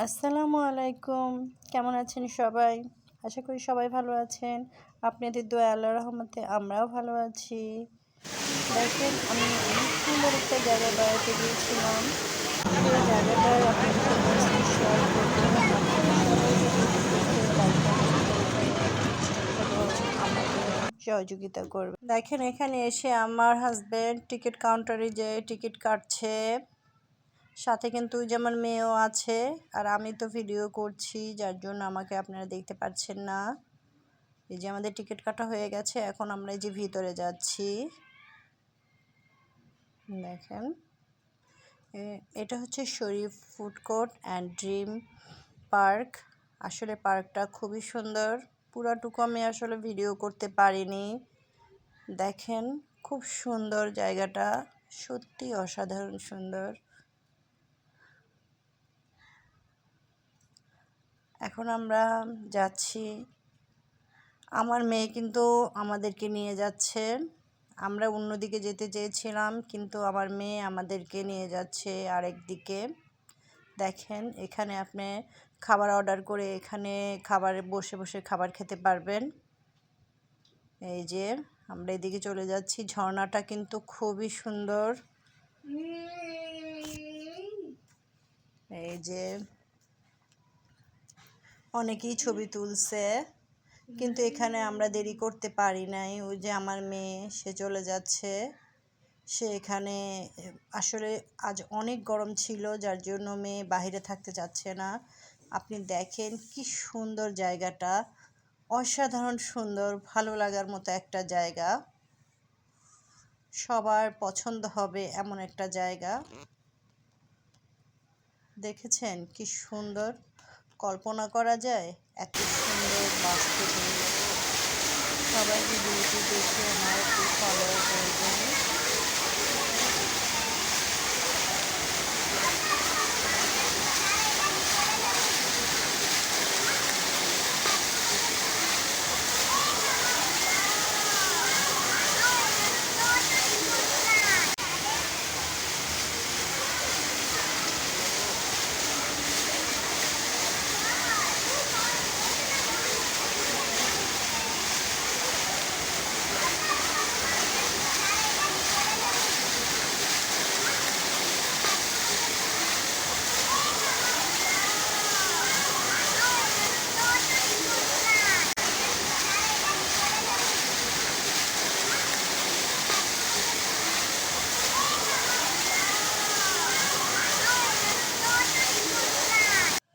আসসালামু আলাইকুম। কেমন আছেন সবাই? আশা করি সবাই ভালো আছেন। আপনাদের দোয়ায় আল্লাহর রহমতে আমরাও ভালো আছি। দেখেন আমি অনেক সুন্দর একটা জায়গায় বেড়াতে গিয়েছিলাম। সেই জায়গাটার আপনাদের সাথে আজকে শেয়ার করব। আপনারা সবাই যদি ভিডিওতে লাইক কমেন্ট করবেন এবং আমাকে সহযোগিতা করবেন। দেখেন এখানে এসে আমার হাজবেন্ড টিকিট কাউন্টারে যেয়ে টিকিট কাটছে। সাথে কিন্তু ওই যে আমার মেয়েও আছে, আর আমি তো ভিডিও করছি যার জন্য আমাকে আপনারা দেখতে পাচ্ছেন না। এই যে আমাদের টিকিট কাটা হয়ে গেছে, এখন আমরা এই যে ভিতরে যাচ্ছি। দেখেন এটা হচ্ছে Sharif food court and dream park. আসলে পার্কটা খুবই সুন্দর, পুরাটুকু আমি আসলে ভিডিও করতে পারিনি। দেখেন খুব সুন্দর জায়গাটা, সত্যি অসাধারণ সুন্দর। এখন আমরা যাচ্ছি, আমার মেয়ে কিন্তু আমাদেরকে নিয়ে যাচ্ছে। আমরা অন্যদিকে যেতে চেয়েছিলাম কিন্তু আমার মেয়ে আমাদেরকে নিয়ে যাচ্ছে আরেক দিকে। দেখেন এখানে আপনি খাবার অর্ডার করে এখানে খাবারে বসে বসে খাবার খেতে পারবেন। এই যে আমরা এদিকে চলে যাচ্ছি, ঝর্ণাটা কিন্তু খুবই সুন্দর। এই যে অনেকেই ছবি তুলছে কিন্তু এখানে আমরা দেরি করতে পারি নাই। ওই যে আমার মেয়ে সে চলে যাচ্ছে, সে এখানে আসলে আজ অনেক গরম ছিল যার জন্য মেয়ে বাইরে থাকতে চাচ্ছে না। আপনি দেখেন কি সুন্দর জায়গাটা, অসাধারণ সুন্দর, ভালো লাগার মতো একটা জায়গা, সবার পছন্দ হবে এমন একটা জায়গা। দেখেছেন কি সুন্দর, কল্পনা করা যায় এত সুন্দর বাস্তবে। সবাই ভিডিওটি দেখে আমার একটু ফলো করবেন।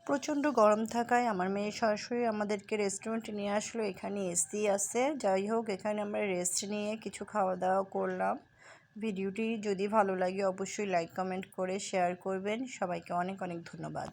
প্রচণ্ড গরম থাকায় আমার মেয়ে সরাসরি আমাদেরকে রেস্টুরেন্টে নিয়ে আসলো। এখানে এসি আছে, যাই হোক এখানে আমরা রেস্ট নিয়ে কিছু খাওয়া দাওয়া করলাম। ভিডিওটি যদি ভালো লাগে অবশ্যই লাইক কমেন্ট করে শেয়ার করবেন। সবাইকে অনেক অনেক ধন্যবাদ।